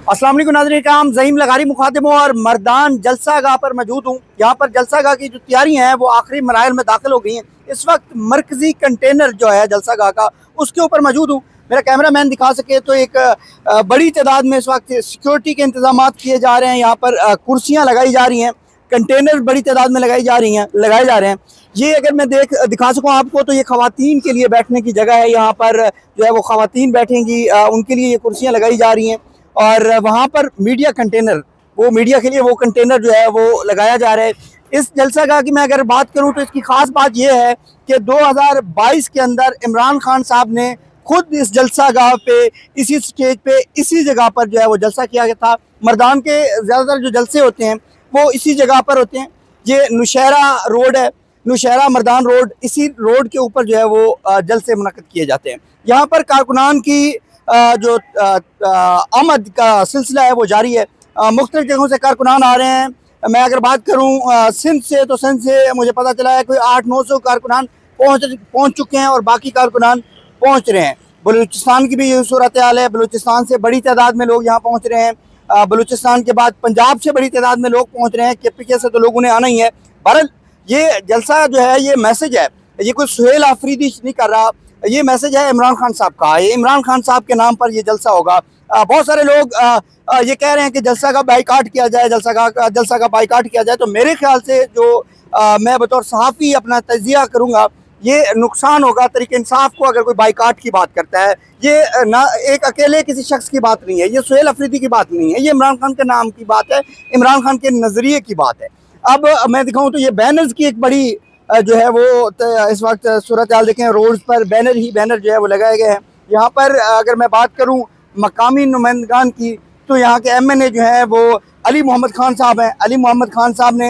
अस्सलाम वालेकुम नाज़रीन किराम, ज़हीम लगारी मुखातिबों और मर्दान जलसा गाह पर मौजूद हूँ। यहाँ पर जलसा गाह की जो तैयारियाँ हैं वो आखिरी मराहल में दाखिल हो गई हैं। इस वक्त मरकज़ी कंटेनर जो है जलसा गाह का, उसके ऊपर मौजूद हूँ। मेरा कैमरा मैन दिखा सके तो एक बड़ी तादाद में इस वक्त सिक्योरिटी के इंतजाम किए जा रहे हैं। यहाँ पर कुर्सियाँ लगाई जा रही हैं, कंटेनर बड़ी तादाद में लगाए जा रहे हैं। ये अगर मैं दिखा सकूँ आपको तो ये ख़वातीन के लिए बैठने की जगह है। यहाँ पर जो है वो ख़वातीन बैठेंगी, उनके लिए ये कुर्सियाँ लगाई जा रही हैं। और वहाँ पर मीडिया कंटेनर, वो मीडिया के लिए वो कंटेनर जो है वो लगाया जा रहा है। इस जलसा गाह की मैं अगर बात करूँ तो इसकी ख़ास बात यह है कि 2022 के अंदर इमरान खान साहब ने खुद इस जलसा गाह पे, इसी स्टेज पे, इसी जगह पर जो है वो जलसा किया गया था। मर्दान के ज़्यादातर जो जलसे होते हैं वो इसी जगह पर होते हैं। ये नौशहरा रोड है, नौशहरा मर्दान रोड, इसी रोड के ऊपर जो है वो जलसे मुनक़्क़िद किए जाते हैं। यहाँ पर कारकुनान की जो आमद का सिलसिला है वो जारी है। मुख्तलिफ जगहों से कारकुनान आ रहे हैं। मैं अगर बात करूँ सिंध से, तो सिंध से मुझे पता चला है कोई 800-900 कारकुनान पहुँच चुके हैं और बाकी कारकुनान पहुँच रहे हैं। बलूचिस्तान की भी यही सूरत हाल है। बलूचिस्तान से बड़ी तादाद में लोग यहाँ पहुँच रहे हैं। बलूचिस्तान के बाद पंजाब से बड़ी तादाद में लोग पहुँच रहे हैं। KPK से तो लोगों ने आना ही है। बहरहाल ये जलसा जो है ये मैसेज है, ये कोई सुहेल आफरीदी नहीं कर रहा, ये मैसेज है इमरान खान साहब का। ये इमरान खान साहब के नाम पर ये जलसा होगा। बहुत सारे लोग ये कह रहे हैं कि जलसा का बाइकाट किया जाए, जलसा का बाइकाट किया जाए। तो मेरे ख्याल से जो मैं बतौर सहाफ़ी अपना तजिया करूँगा, ये नुकसान होगा तरीके इंसाफ को अगर कोई बाइकाट की बात करता है। ये ना एक अकेले किसी शख्स की बात नहीं है, ये सुहेल अफरीदी की बात नहीं है, ये इमरान खान के नाम की बात है, इमरान खान के नज़रिए की बात है। अब मैं दिखाऊँ तो ये बैनर्स की एक बड़ी जो है वो इस वक्त सूरत हाल देखें, रोड्स पर बैनर ही बैनर जो है वो लगाए गए हैं। यहाँ पर अगर मैं बात करूँ मकामी नुमाइंदगान की, तो यहाँ के MNA जो है वो अली मोहम्मद खान साहब हैं। अली मोहम्मद खान साहब ने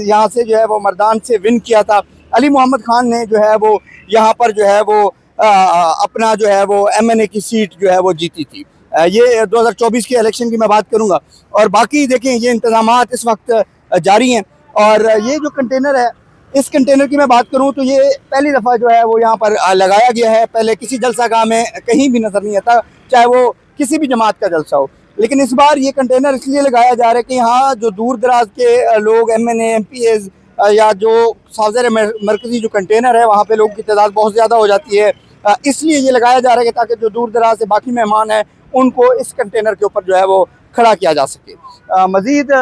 यहाँ से जो है वो मर्दान से विन किया था। अली मोहम्मद खान ने जो है वो यहाँ पर जो है वो अपना जो है वो MNA की सीट जो है वो जीती थी। ये 2024 के इलेक्शन की मैं बात करूँगा। और बाकी देखें ये इंतज़ामात इस वक्त जारी हैं। और ये जो कंटेनर है, इस कंटेनर की मैं बात करूं तो ये पहली दफ़ा जो है वो यहाँ पर लगाया गया है। पहले किसी जलसा गाह में कहीं भी नज़र नहीं आता, चाहे वो किसी भी जमात का जलसा हो। लेकिन इस बार ये कंटेनर इसलिए लगाया जा रहा है कि यहाँ जो दूर दराज के लोग, MNA MPs या जो साज़र मरकज़ी जो कंटेनर है वहाँ पे लोगों की तादाद बहुत ज़्यादा हो जाती है, इसलिए ये लगाया जा रहा है कि ताकि जो दूर दराज से बाकी मेहमान हैं उनको इस कंटेनर के ऊपर जो है वो खड़ा किया जा सके। मज़ीद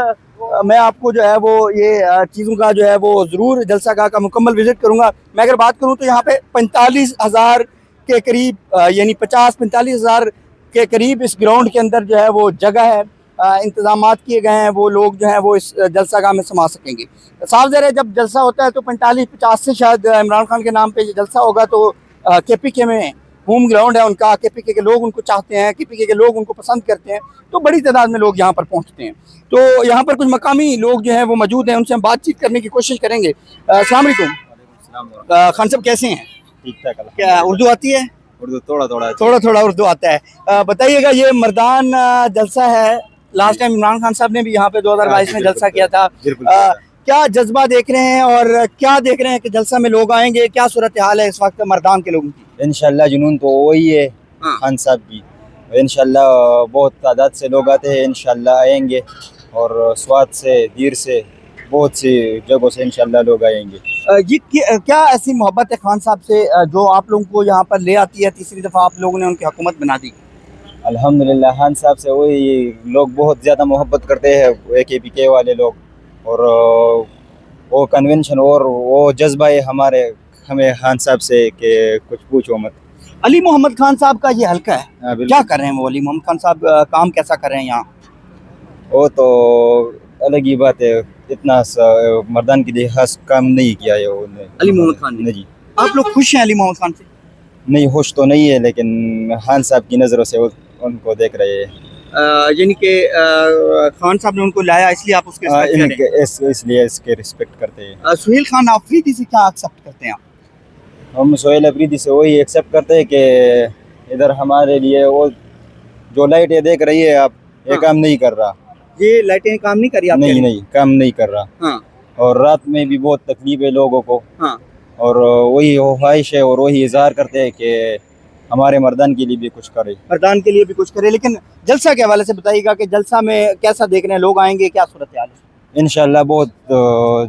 मैं आपको जो है वो ये चीज़ों का जो है वो ज़रूर जलसा गाह का मुकम्मल विज़िट करूँगा। मैं अगर बात करूँ तो यहाँ पे 45,000 के करीब, यानी 50-45,000 के करीब इस ग्राउंड के अंदर जो है वो जगह है। इंतज़ामात किए गए हैं, वो लोग जो हैं वो इस जलसा गाह में समा सकेंगे। साफ ज़ाहिर है जब जलसा होता है तो 45-50 से शायद इमरान खान के नाम पर ये जलसा होगा, तो KPK में होम ग्राउंड है उनका, KPK के लोग उनको चाहते हैं, KPK के लोग उनको पसंद करते हैं, तो बड़ी तादाद में लोग यहाँ पर पहुँचते हैं। तो यहाँ पर कुछ मकामी लोग जो हैं वो मौजूद हैं, उनसे हम बातचीत करने की कोशिश करेंगे। अस्सलाम वालेकुम। खान साहब कैसे हैं? ठीक ठाक। क्या उर्दू आती है? उर्दू थोड़ा उर्दू आता है। बताइएगा ये मर्दान जलसा है, लास्ट टाइम इमरान खान साहब ने भी यहाँ पे 2022 में जलसा किया था। क्या जज्बा देख रहे हैं और क्या देख रहे हैं कि जलसा में लोग आएंगे? क्या सूरत हाल है इस वक्त मर्दान के लोगों की? इंशाल्लाह जुनून तो वही है खान साहब की। इंशाल्लाह बहुत तादाद से लोग आते हैं, इंशाल्लाह आएंगे। और स्वाद से, दीर से, बहुत सी जगहों से इंशाल्लाह लोग आएंगे। ये क्या ऐसी मोहब्बत है खान साहब से जो आप लोगों को यहाँ पर ले आती है? तीसरी दफ़ा आप लोगों ने उनकी हुकूमत बना दी। अल्हम्दुलिल्लाह खान साहब से वही लोग बहुत ज़्यादा मोहब्बत करते हैं, KPK वाले लोग। और वो कन्वेंशन और वो जज्बा है हमें खान साहब से कि कुछ पूछो मत। अली मोहम्मद खान साहब का ये हल्का है, क्या कर रहे हैं वो? अली मोहम्मद खान साहब काम कैसा कर रहे हैं यहाँ? वो तो अलग ही बात है, इतना मर्दान के लिए खास काम नहीं किया है उन्होंने, अली मोहम्मद खान ने। नहीं। आप लोग खुश हैं अली मोहम्मद खान से? नहीं, खुश तो नहीं है, लेकिन खान साहब की नज़रों से उनको देख रहे हैं। यानी कि खान साहब ने उनको लाया इसलिए आप उसके इसलिए इसके रिस्पेक्ट करते हैं। सुहेल खान आफरीदी से क्या एक्सेप्ट करते हैं आप? हम सुहेल अफरीदी से वही एक्सेप्ट करते हैं कि इधर हमारे लिए वो जो लाइट ये देख रही है आप, ये काम नहीं कर रहा। ये लाइटें काम नहीं कर रही? नहीं, काम नहीं कर रहा। और रात में भी बहुत तकलीफ है लोगों को। और वही ख्वाहिश है और वही इजहार करते हैं कि हमारे मर्दान के लिए भी कुछ करे। मर्दान के लिए भी कुछ करे। लेकिन जलसा के हवाले से बताइएगा कि जलसा में कैसा देख रहे हैं, लोग आएंगे, क्या सूरत हाल है? इंशाल्लाह बहुत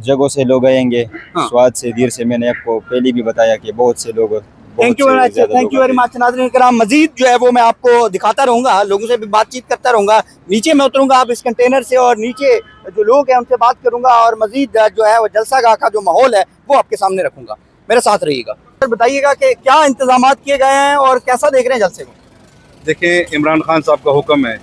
जगहों से लोग आएंगे। हाँ। स्वाद से दीर से मैंने आपको पहले भी बताया कि बहुत से लोग, थैंक यू वेरी मच नाज़रीन किराम। मजीद जो है वो मैं आपको दिखाता रहूँगा, लोगों से भी बातचीत करता रहूँगा। नीचे मैं उतरूँगा आप इस कंटेनर से और नीचे जो लोग हैं उनसे बात करूँगा और मजीद जो है वो जलसा गाह का जो माहौल है वो आपके सामने रखूँगा। मेरे साथ रहिएगा। बताइएगा कि क्या इंतजाम किए गए हैं और कैसा देख रहे हैं जलसे को? देखें, इमरान खान साहब का हुक्म है।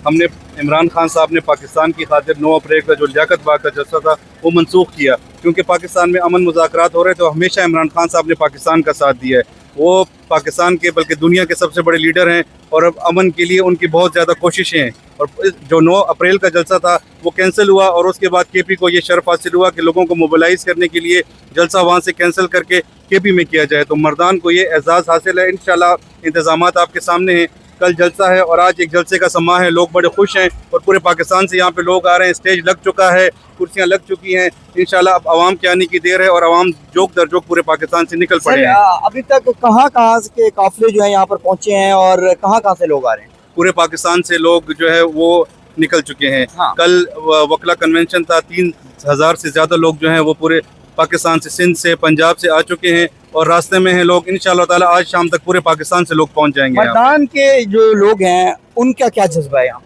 हमने इमरान खान साहब ने पाकिस्तान की खातिर 9 अप्रैल का जो लियाकत बाग का जलसा था वो मनसूख किया, क्योंकि पाकिस्तान में अमन मुज़ाकरात हो रहे थे। तो हमेशा इमरान खान साहब ने पाकिस्तान का साथ दिया है। वो पाकिस्तान के बल्कि दुनिया के सबसे बड़े लीडर हैं और अब अमन के लिए उनकी बहुत ज़्यादा कोशिशें हैं। और जो 9 अप्रैल का जलसा था वो कैंसिल हुआ और उसके बाद केपी को ये शर्फ हासिल हुआ कि लोगों को मोबिलाइज़ करने के लिए जलसा वहाँ से कैंसिल करके केपी में किया जाए। तो मर्दान को ये एजाज़ हासिल है। इंशाल्लाह इंतज़ामात आपके सामने हैं। कल जलसा है और आज एक जलसे का समा है। लोग बड़े खुश हैं और पूरे पाकिस्तान से यहाँ पे लोग आ रहे हैं। स्टेज लग चुका है, कुर्सियाँ लग चुकी हैं। इंशाल्लाह अब आवाम के आने की देर है और आवाम जोक दर जोक पूरे पाकिस्तान से निकल पड़े हैं। अभी तक कहाँ कहाँ के काफिले जो है यहाँ पर पहुँचे हैं और कहाँ कहाँ से लोग आ रहे हैं? पूरे पाकिस्तान से लोग जो है वो निकल चुके हैं। हाँ। कल वकला कन्वेंशन था, 3000 से ज़्यादा लोग जो हैं वो पूरे पाकिस्तान से, सिंध से, पंजाब से आ चुके हैं और रास्ते में हैं लोग। इंशाअल्लाह ताला आज शाम तक पूरे पाकिस्तान से लोग पहुंच जाएंगे। मर्दान के जो लोग हैं उनका क्या जज्बा है यहाँ?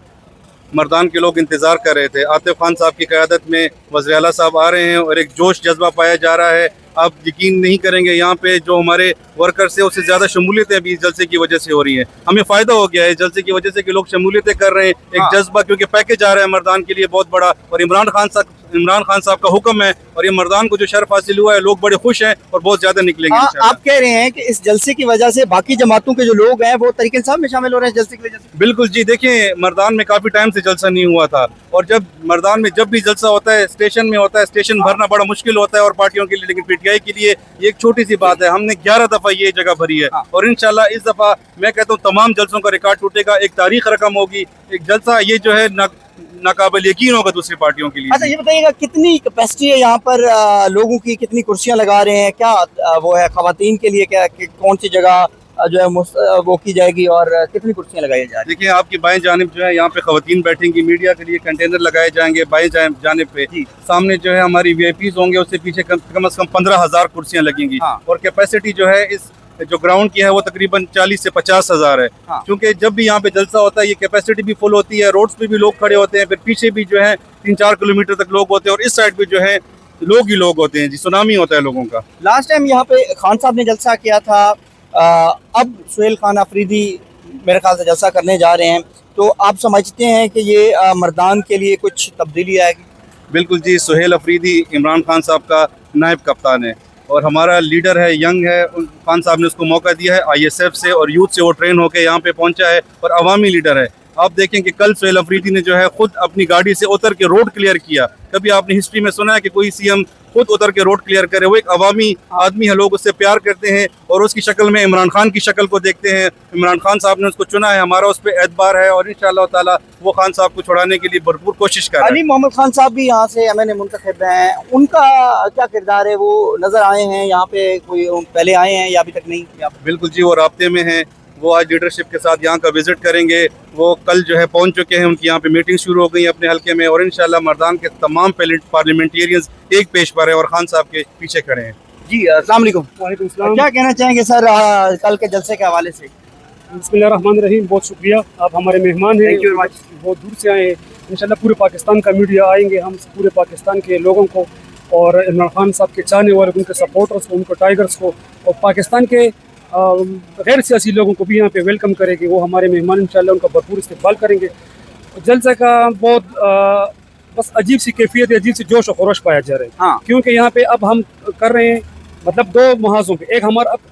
मर्दान के लोग इंतज़ार कर रहे थे। आतिफ खान साहब की क़यादत में वज़ीर आला साहब आ रहे हैं और एक जोश जज्बा पाया जा रहा है। आप यकीन नहीं करेंगे, यहाँ पे जो हमारे वर्कर्स हैं उससे ज़्यादा शमूलियतें अभी इस जलसे की वजह से हो रही हैं। हमें फ़ायदा हो गया है इस जलसे की वजह से कि लोग शमूलियतें कर रहे हैं। एक जज्बा, क्योंकि पैकेज आ रहा है मर्दान के लिए बहुत बड़ा और इमरान खान साहब का हुक्म है और ये मर्दान को जो शर्फ हासिल हुआ है, लोग बड़े खुश हैं और बहुत ज़्यादा निकलेंगे। आप कह रहे हैं कि इस जलसे की वजह से बाकी जमातों के जो लोग हैं वो तरीके इंसाफ में शामिल हो रहे हैं जलसे की वजह से? बिल्कुल जी। देखिए, मर्दान में काफ़ी टाइम से जलसा नहीं हुआ था और जब मर्दान में जब भी जलसा होता है स्टेशन में होता है। स्टेशन भरना बड़ा मुश्किल होता है और पार्टियों के लिए, लेकिन पीटीआई के लिए ये एक छोटी सी बात है। हमने 11 दफ़ा ये जगह भरी है और इंशाल्लाह इस दफ़ा मैं कहता हूँ तमाम जलसों का रिकॉर्ड टूटेगा। एक तारीख रकम होगी, एक जलसा ये जो है नाकाबिल यकीन होगा दूसरी पार्टियों के लिए। अच्छा, ये बताइएगा कितनी कैपेसिटी है यहाँ पर लोगों की, कितनी कुर्सियाँ लगा रहे हैं, क्या वो है खवातीन के लिए, क्या कौन सी जगह जो है वो की जाएगी और कितनी कुर्सियाँ लगाई जा रही है? देखिए, आपकी बाएं जानिब जो है यहाँ पे खवातीन बैठेंगी, मीडिया के लिए कंटेनर लगाए जाएंगे बाएं जानिब पे। सामने जो है हमारी वीआईपीज़ होंगे, उससे पीछे कम से कम 15,000 कुर्सियाँ लगेंगी। हाँ। और कैपेसिटी जो है इस जो ग्राउंड की है वो तकरीबन 40 से 50 हज़ार है। हाँ। क्योंकि जब भी यहाँ पे जलसा होता है ये कैपेसिटी भी फुल होती है, रोड्स पे भी लोग खड़े होते हैं, फिर पीछे भी जो है 3-4 किलोमीटर तक लोग होते हैं और इस साइड पे जो है लोग ही लोग होते हैं जी। सुनामी होता है लोगों का। लास्ट टाइम यहाँ पे खान साहब ने जलसा किया था, अब सुहेल खान अफरीदी मेरे ख्याल से जलसा करने जा रहे हैं, तो आप समझते हैं कि ये मर्दान के लिए कुछ तब्दीली आएगी? बिल्कुल जी। सुहेल अफरीदी इमरान खान साहब का नायब कप्तान है और हमारा लीडर है, यंग है। खान साहब ने उसको मौका दिया है, ISF से और यूथ से वो ट्रेन होकर यहाँ पे पहुँचा है और अवामी लीडर है। आप देखें कि कल सुहेल अफरीदी ने जो है खुद अपनी गाड़ी से उतर के रोड क्लियर किया। कभी आपने हिस्ट्री में सुना है कि कोई CM खुद उतर के रोड क्लियर करे? वो एक अवामी आदमी है, लोग उससे प्यार करते हैं और उसकी शक्ल में इमरान खान की शक्ल को देखते हैं। इमरान खान साहब ने उसको चुना है, हमारा उस पर एतबार है और इंशाअल्लाह ताला वो खान साहब को छुड़ाने के लिए भरपूर कोशिश कर रहे हैं। अली मोहम्मद खान साहब भी यहाँ से MNA मुंतखब हैं, उनका क्या किरदार है? वो नजर आए हैं यहाँ पे, कोई पहले आए हैं या अभी तक नहीं? बिल्कुल जी, वो राब्ते में हैं। वो आज लीडरशिप के साथ यहाँ का विजिट करेंगे। वो कल जो है पहुँच चुके हैं, उनकी यहाँ पे मीटिंग शुरू हो गई है अपने हल्के में और इंशाल्लाह मर्दान के तमाम पार्लियामेंटेरियंस एक पेश पर है और खान साहब के पीछे खड़े हैं। जी, अस्सलाम वालेकुम। क्या कहना चाहेंगे सर कल के जलसे के हवाले से? बिस्मिल्लाहिर्रहमानिर्रहीम। बहुत शुक्रिया, आप हमारे मेहमान हैं, बहुत दूर से आए हैं। इंशाल्लाह पूरे पाकिस्तान का मीडिया आएंगे, हम पूरे पाकिस्तान के लोगों को और इमरान खान साहब के चाहने वाले, उनके सपोर्टर्स को, उनको टाइगर्स को और पाकिस्तान के गैर सियासी लोगों को भी यहाँ पे वेलकम करेंगे। वो हमारे मेहमान इंशाल्लाह उनका भरपूर इस्तेमाल करेंगे। जलसे का बहुत बस अजीब सी कैफियत है, अजीब सी जोश और खरोश पाया जा रहा है। हाँ। क्योंकि यहाँ पे अब हम कर रहे हैं मतलब 2 महाजों पे, एक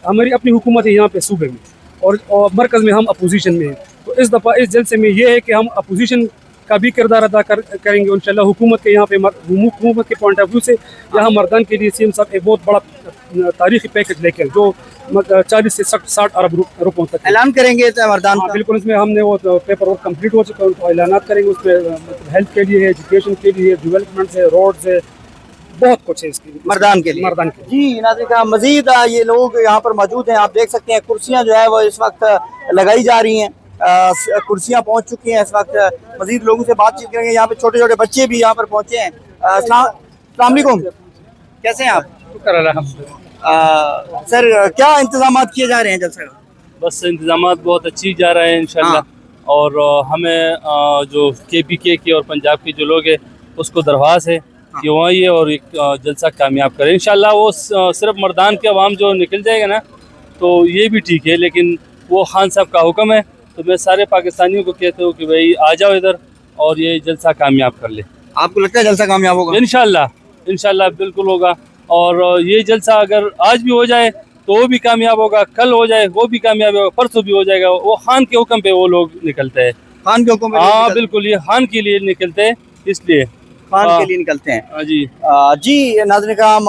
हमारी अपनी हुकूमत है यहाँ पे सूबे में और मरकज़ में हम अपोजिशन में हैं। तो इस दफ़ा इस जलसे में ये है कि हम अपोजिशन का भी किरदार अदा करेंगे इंशाल्लाह। हुकूमत के यहाँ पे हुकूमत के पॉइंट ऑफ व्यू से यहाँ मर्दान के लिए CM साहब एक बहुत बड़ा तारीखी पैकेज लेकर जो 40 से 60 अरब रुपयों तक ऐलान करेंगे मर्दान का? बिल्कुल, इसमें हमने वो पेपर वर्क कम्प्लीट हो चुका है, उनको ऐलान करेंगे। उसमें हेल्थ के लिए है, एजुकेशन के लिए, डेवलपमेंट है, रोड्स है, बहुत कुछ है इसकी मर्दान के लिए। मर्दान के लिए। जी नाज़रीन का मजीद ये लोग यहाँ पर मौजूद हैं, आप देख सकते हैं कुर्सियाँ जो है वो इस वक्त लगाई जा रही हैं, कुर्सियाँ पहुँच चुकी हैं इस वक्त। मजीद लोगों से बातचीत करेंगे, यहाँ पे छोटे छोटे बच्चे भी यहाँ पर पहुँचे हैं। अस्सलाम वालेकुम, कैसे हैं आप? सर क्या इंतजाम किए जा रहे हैं जलसे का? बस इंतजाम बहुत अच्छी जा रहे हैं इंशाल्लाह। और हमें जो KPK के और पंजाब के जो लोग हैं उसको दरख्वास्त है कि वहाँ ये और एक जलसा कामयाब करें इंशाल्लाह। वो सिर्फ मर्दान के अवाम जो निकल जाएगा ना तो ये भी ठीक है, लेकिन वो खान साहब का हुक्म है, तो मैं सारे पाकिस्तानियों को कहता हूँ कि भाई आ जाओ इधर और ये जलसा कामयाब कर ले। आपको लगता है जलसा कामयाब होगा? इंशाल्लाह बिल्कुल होगा। और ये जलसा अगर आज भी हो जाए तो वो भी कामयाब होगा, कल हो जाए वो भी कामयाब होगा, परसों भी हो जाएगा। वो खान के हुक्म पे वो लोग निकलते हैं। खान के हुक्म पे? हाँ बिल्कुल, ये खान के लिए निकलते हैं, इसलिए खान के लिए निकलते हैं। हाँ जी। जी नाज़रीन कराम,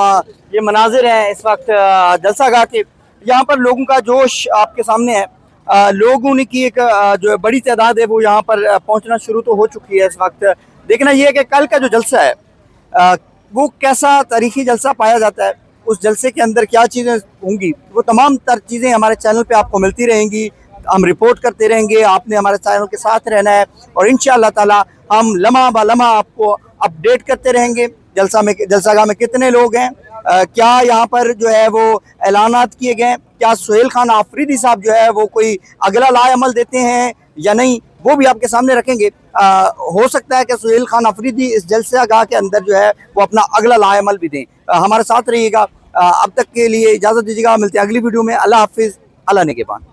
ये मनाजिर हैं इस वक्त जलसा गाह के। यहाँ पर लोगों का जोश आपके सामने है। लोगों की एक जो बड़ी तादाद है वो यहाँ पर पहुँचना शुरू तो हो चुकी है इस वक्त। देखना ये है कि कल का जो जलसा है वो कैसा तारीखी जलसा पाया जाता है, उस जलसे के अंदर क्या चीज़ें होंगी, वो तमाम तर चीज़ें हमारे चैनल पे आपको मिलती रहेंगी। हम रिपोर्ट करते रहेंगे, आपने हमारे चैनल के साथ रहना है और इंशाअल्लाह ताला हम लम्हा ब लम्हा आपको अपडेट करते रहेंगे। जलसागाह में कितने लोग हैं, क्या यहाँ पर जो है वो ऐलानात किए गए, क्या सुहेल खान आफरीदी साहब जो है वो कोई अगला लाएअमल देते हैं या नहीं, वो भी आपके सामने रखेंगे। हो सकता है कि सुहेल खान आफरीदी इस जलसागाह के अंदर जो है वो अपना अगला लाएअमल भी दें। हमारे साथ रहिएगा। अब तक के लिए इजाज़त दीजिएगा, मिलते हैं अगली वीडियो में। अल्लाह हाफिज़, अल्लाह निगहबान।